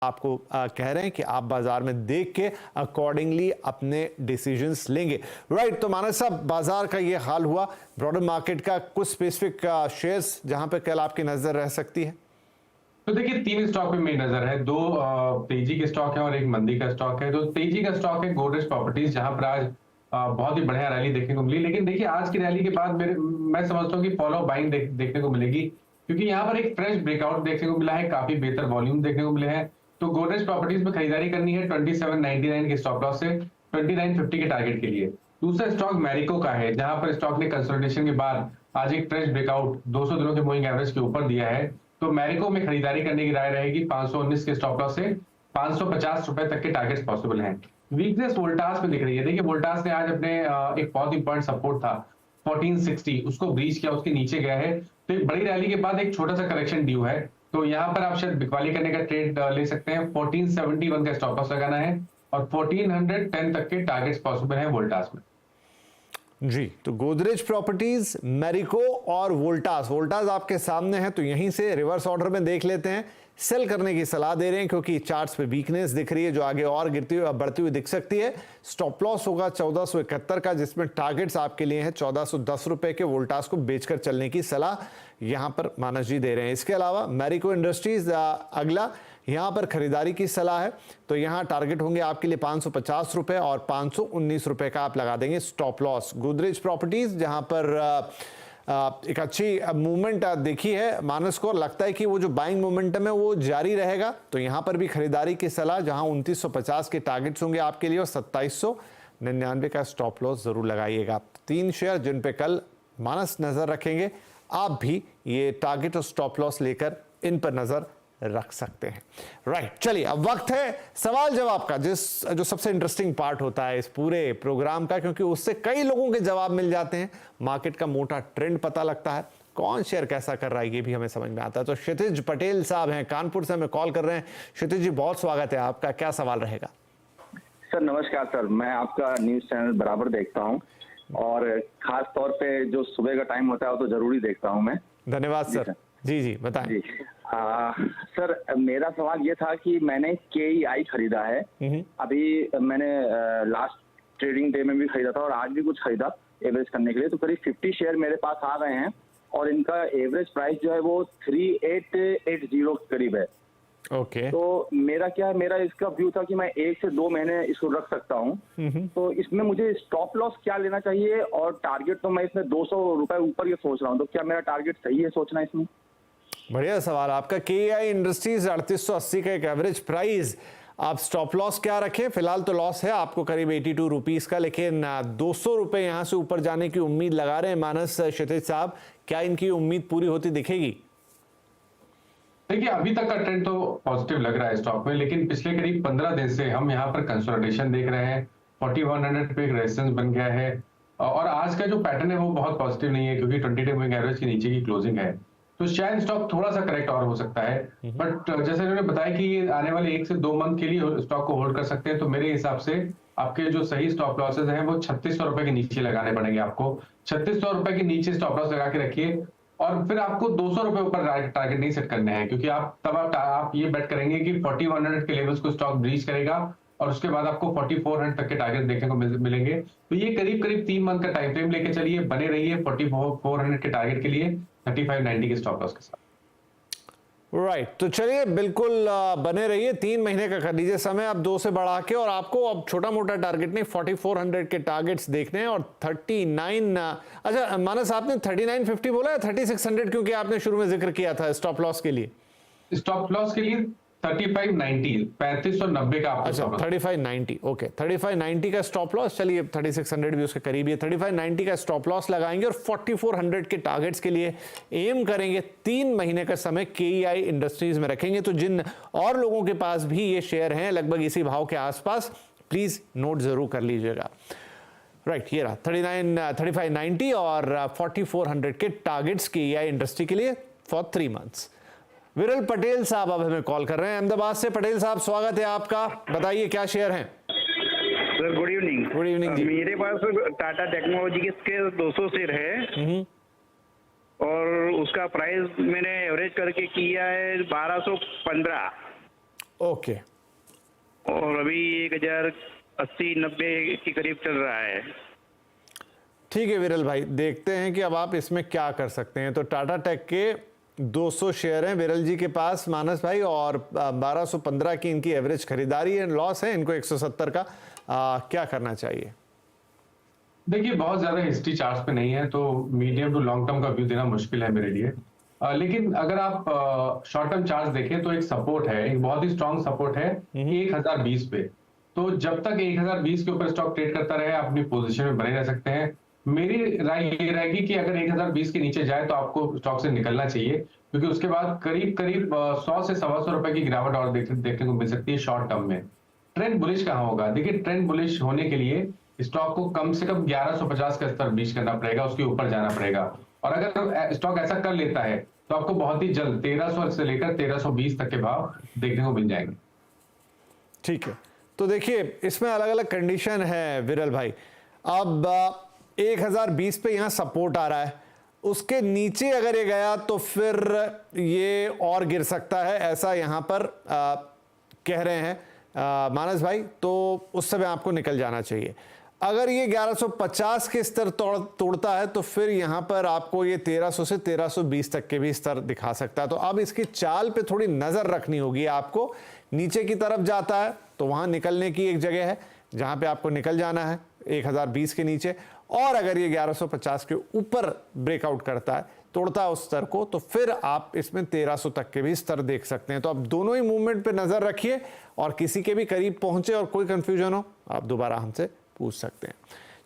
आपको कह रहे हैं कि आप बाजार में देख के अकॉर्डिंगली अपने डिसीजंस लेंगे। राइट, तो मानस साहब, बाजार का ये हाल हुआ, ब्रॉडर मार्केट का कुछ स्पेसिफिक शेयर्स जहां पे कल आपकी नजर रह सकती है? तो देखिए, 3 स्टॉक पे मेरी नज़र है। 2 तेजी के स्टॉक हैं और 1 मंदी का स्टॉक है। तो तेजी का स्टॉक है गोदरेज प्रॉपर्टीज, जहां पर आज बहुत ही बढ़िया रैली देखने को मिली। लेकिन देखिए, आज की रैली के बाद मैं समझता हूँ कि फॉलो बाइंग देखने को मिलेगी, क्योंकि यहाँ पर एक फ्रेश ब्रेकआउट देखने को मिला है, काफी बेहतर वॉल्यूम देखने को मिले हैं। तो गोदरेज प्रॉपर्टीज में खरीदारी करनी है 2799 के स्टॉप लॉस से 2950 के टारगेट के लिए। दूसरा स्टॉक मैरिको का है, जहां पर स्टॉक ने कंसोलिडेशन के बाद आज एक फ्रेश ब्रेकआउट 200 दिनों के मूविंग एवरेज के ऊपर दिया है। तो मैरिको में खरीदारी करने की राय रहेगी 519 के स्टॉप लॉस से 550 रुपए तक के टारगेट्स पॉसिबल हैं। वीकनेस वोल्टास में दिख रही है। देखिए, वोल्टास ने आज अपने एक बहुत इंपॉर्टेंट सपोर्ट था 1460, उसको ब्रीच किया, उसके नीचे गया है। तो एक बड़ी रैली के बाद एक छोटा सा करेक्शन ड्यू है। तो यहाँ पर आप शायद बिकवाली करने का ट्रेड ले सकते हैं। 1471 का स्टॉप लॉस लगाना है और 1410 तक के टारगेट्स पॉसिबल है वोल्टास में। जी, तो गोदरेज प्रॉपर्टीज, मैरिको और वोल्टास आपके सामने है, तो यहीं से रिवर्स ऑर्डर में देख लेते हैं। सेल करने की सलाह दे रहे हैं क्योंकि चार्ट्स पे वीकनेस दिख रही है जो आगे और गिरती हुई बढ़ती हुई दिख सकती है। स्टॉप लॉस होगा 1471 का, जिसमें टारगेट्स आपके लिए है 1410 रुपए के। वोल्टास को बेचकर चलने की सलाह यहां पर मानस जी दे रहे हैं। इसके अलावा मैरिको इंडस्ट्रीज अगला, यहां पर खरीदारी की सलाह है। तो यहां टारगेट होंगे आपके लिए 550 रुपए और 519 रुपए का आप लगा देंगे स्टॉप लॉस। गोदरेज प्रॉपर्टीज, जहां पर एक अच्छी मूवमेंट देखी है मानस को, लगता है कि वो जो बाइंग मोमेंटम है वो जारी रहेगा। तो यहां पर भी खरीदारी की सलाह, जहां 2950 के टारगेट्स होंगे आपके लिए और 2799 का स्टॉप लॉस जरूर लगाइएगा। 3 शेयर जिन पे कल मानस नजर रखेंगे, आप भी ये टारगेट और स्टॉप लॉस लेकर इन पर नजर रख सकते हैं। राइट, चलिए अब वक्त है सवाल जवाब का, जो सबसे इंटरेस्टिंग पार्ट होता है इस पूरे प्रोग्राम का, क्योंकि उससे कई लोगों के जवाब मिल जाते हैं, मार्केट का मोटा ट्रेंड पता लगता है, कौन शेयर कैसा कर रहा है ये भी हमें समझ में आता है। तो क्षितिज पटेल साहब हैं, कानपुर से हमें कॉल कर रहे हैं। क्षितिज जी, बहुत स्वागत है आपका, क्या सवाल रहेगा? सर नमस्कार सर, मैं आपका न्यूज चैनल बराबर देखता हूं और खास तौर पे जो सुबह का टाइम होता है वो तो जरूरी देखता हूं मैं। धन्यवाद सर। जी बताएं। जी सर, मेरा सवाल ये था कि मैंने KEI खरीदा है। अभी मैंने लास्ट ट्रेडिंग डे में भी खरीदा था और आज भी कुछ खरीदा एवरेज करने के लिए। तो करीब 50 शेयर मेरे पास आ गए हैं और इनका एवरेज प्राइस जो है वो 3880 के करीब है। ओके। तो मेरा इसका व्यू था कि मैं 1 से 2 महीने इसको रख सकता हूं। तो इसमें मुझे स्टॉप लॉस क्या लेना चाहिए और टारगेट, तो मैं इसमें 200 रुपए ऊपर ये सोच रहा हूं। तो क्या मेरा टारगेट सही है सोचना इसमें? बढ़िया सवाल आपका। KEI इंडस्ट्रीज 3880 का एक एवरेज प्राइस, आप स्टॉप लॉस क्या रखें? फिलहाल तो लॉस है आपको करीब 82 रुपीज का, लेकिन 200 रुपए यहां से ऊपर जाने की उम्मीद लगा रहे हैं मानस क्षितिज साहब, क्या इनकी उम्मीद पूरी होती दिखेगी? देखिए, अभी तक का ट्रेंड तो पॉजिटिव लग रहा है स्टॉक में, लेकिन पिछले करीब 15 दिन से हम यहाँ पर कंसोलिडेशन देख रहे हैं। 4100 पे एक रेजिस्टेंस बन गया है और आज का जो पैटर्न है वो बहुत पॉजिटिव नहीं है, क्योंकि 20 डे मूविंग एवरेज के नीचे की क्लोजिंग है। तो शायद स्टॉक थोड़ा सा करेक्ट और हो सकता है, बट जैसे उन्होंने बताया कि ये आने वाले 1 से 2 मंथ के लिए स्टॉक को होल्ड कर सकते हैं। तो मेरे हिसाब से आपके जो सही स्टॉप लॉसेज हैं वो 3600 रुपए के नीचे लगाने पड़ेंगे आपको। 3600 रुपए के नीचे स्टॉप लॉस लगा के रखिए और फिर आपको 200 रुपए ऊपर टारगेट नहीं सेट करने हैं, क्योंकि आप ये बेट करेंगे कि 4100 के लेवल्स को स्टॉक ब्रीच करेगा और उसके बाद आपको 4400 तक के टारगेट देखने को मिलेंगे। तो ये करीब 3 मंथ का टाइम फ्रेम लेके चलिए, बने रहिए 4400 के टारगेट के लिए 3590 के स्टॉप लॉस के साथ। राइट, तो चलिए बिल्कुल बने रहिए, 3 महीने का कर लीजिए समय आप 2 से बढ़ा के, और आपको अब छोटा मोटा टारगेट नहीं 4400 के टारगेट्स देखने हैं और 39। अच्छा मानस, आपने 3950 बोला है 3600, क्योंकि आपने शुरू में जिक्र किया था स्टॉप लॉस के लिए? स्टॉप लॉस के लिए 3590 का। अच्छा 3590, ओके 3590 का स्टॉप लॉस। चलिए 3600 भी उसके करीब है। 3590 का स्टॉप लॉस लगाएंगे और 4400 के टारगेट्स के लिए एम करेंगे। 3 महीने का समय KEI इंडस्ट्रीज में रखेंगे। तो जिन और लोगों के पास भी ये शेयर हैं लगभग इसी भाव के आसपास, प्लीज नोट जरूर कर लीजिएगा। राइट, ये रहा 3590 और 4400 के टारगेट्स KEI इंडस्ट्री के लिए फॉर 3 मंथ्स। विरल पटेल साहब अब हमें कॉल कर रहे हैं अहमदाबाद से। पटेल साहब, स्वागत है आपका, बताइए क्या शेयर हैं? Sir good evening. Good evening ji. मेरे पास टाटा टेक्नोलॉजी के 200 शेयर है और उसका प्राइस मैंने एवरेज करके किया है 1215। ओके, और अभी 1080-90 के करीब चल रहा है। ठीक है विरल भाई, देखते हैं कि अब आप इसमें क्या कर सकते हैं। तो टाटा टेक के 200 शेयर हैं विरल जी के पास मानस भाई, और 1215 की इनकी एवरेज खरीदारी है, लॉस है इनको 170 का। क्या करना चाहिए? देखिए बहुत ज्यादा हिस्ट्री चार्ट्स पे नहीं है, तो मीडियम टू लॉन्ग टर्म का व्यू देना मुश्किल है मेरे लिए। लेकिन अगर आप शॉर्ट टर्म चार्ट्स देखें तो एक सपोर्ट है, एक बहुत ही स्ट्रांग सपोर्ट है 1020 पे। तो जब तक 1020 के ऊपर स्टॉक ट्रेड करता रहे, आप अपनी पोजीशन में बने रह सकते हैं। मेरी राय ये रहेगी कि अगर 1020 के नीचे जाए तो आपको स्टॉक से निकलना चाहिए, क्योंकि उसके बाद करीब करीब 100 से 125 रुपए की गिरावट और देखने को मिल सकती है शॉर्ट टर्म में। ट्रेंड बुलिश कहाँ होगा? देखिए ट्रेंड बुलिश होने के लिए स्टॉक को कम से कम 1150 का स्तर बीच करना पड़ेगा, उसके ऊपर जाना पड़ेगा। और अगर स्टॉक ऐसा कर लेता है तो आपको बहुत ही जल्द 1300 से लेकर 1320 तक के भाव देखने को मिल जाएंगे। ठीक है, तो देखिए इसमें अलग अलग कंडीशन है विरल भाई। अब 1020 पे यहाँ सपोर्ट आ रहा है, उसके नीचे अगर ये गया तो फिर ये और गिर सकता है, ऐसा यहाँ पर कह रहे हैं मानस भाई। तो उस समय आपको निकल जाना चाहिए। अगर ये 1150 के स्तर तोड़ता है तो फिर यहाँ पर आपको ये 1300 से 1320 तक के भी स्तर दिखा सकता है। तो अब इसकी चाल पे थोड़ी नज़र रखनी होगी आपको। नीचे की तरफ जाता है तो वहाँ निकलने की एक जगह है जहाँ पे आपको निकल जाना है 1020 के नीचे, और अगर ये 1150 के ऊपर ब्रेकआउट करता है, तोड़ता है उस स्तर को, तो फिर आप इसमें 1300 तक के भी स्तर देख सकते हैं। तो आप दोनों ही मूवमेंट पे नज़र रखिए, और किसी के भी करीब पहुंचे और कोई कंफ्यूजन हो आप दोबारा हमसे पूछ सकते हैं।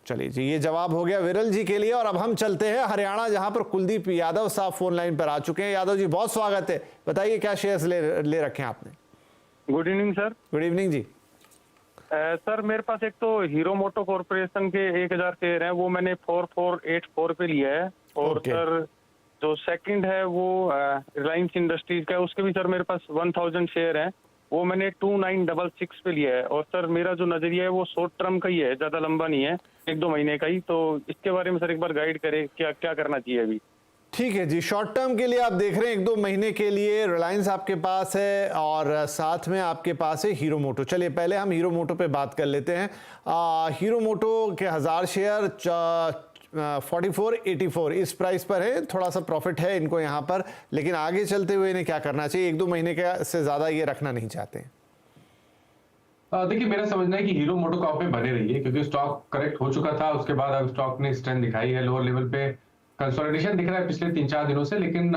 चलिए जी, ये जवाब हो गया विरल जी के लिए। और अब हम चलते हैं हरियाणा, जहां पर कुलदीप यादव साहब फोन लाइन पर आ चुके हैं। यादव जी बहुत स्वागत है, बताइए क्या शेयर्स ले रखे हैं आपने? Good evening sir. Good evening ji. Sir मेरे पास एक तो हीरो मोटो कॉर्पोरेशन के 1000 शेयर हैं, वो मैंने 4484 पे लिया है। और Okay. सर जो सेकंड है वो रिलायंस इंडस्ट्रीज का है, उसके भी सर मेरे पास 1000 शेयर हैं, वो मैंने 2966 पे लिया है। और सर मेरा जो नजरिया है वो शॉर्ट टर्म का ही है, ज्यादा लंबा नहीं है, 1-2 महीने का ही। तो इसके बारे में सर एक बार गाइड करें, क्या क्या करना चाहिए अभी? ठीक है जी, शॉर्ट टर्म के लिए आप देख रहे हैं 1-2 महीने के लिए रिलायंस आपके पास है, और साथ में आपके पास है हीरो मोटो। चलिए पहले हम हीरो मोटो पे बात कर लेते हैं। हीरो मोटो के 1000 शेयर 4484 इस प्राइस पर है, थोड़ा सा प्रॉफिट है इनको यहाँ पर, लेकिन आगे चलते हुए इन्हें क्या करना चाहिए? 1-2 महीने का से ज्यादा ये रखना नहीं चाहते हैं। देखिए मेरा समझना है कि हीरो मोटोकॉर्प पे बने रहिए, क्योंकि स्टॉक करेक्ट हो चुका था, उसके बाद अब स्टॉक ने स्ट्रेंथ दिखाई है, लोअर लेवल पे कंसोलिडेशन दिख रहा है पिछले 3-4 दिनों से। लेकिन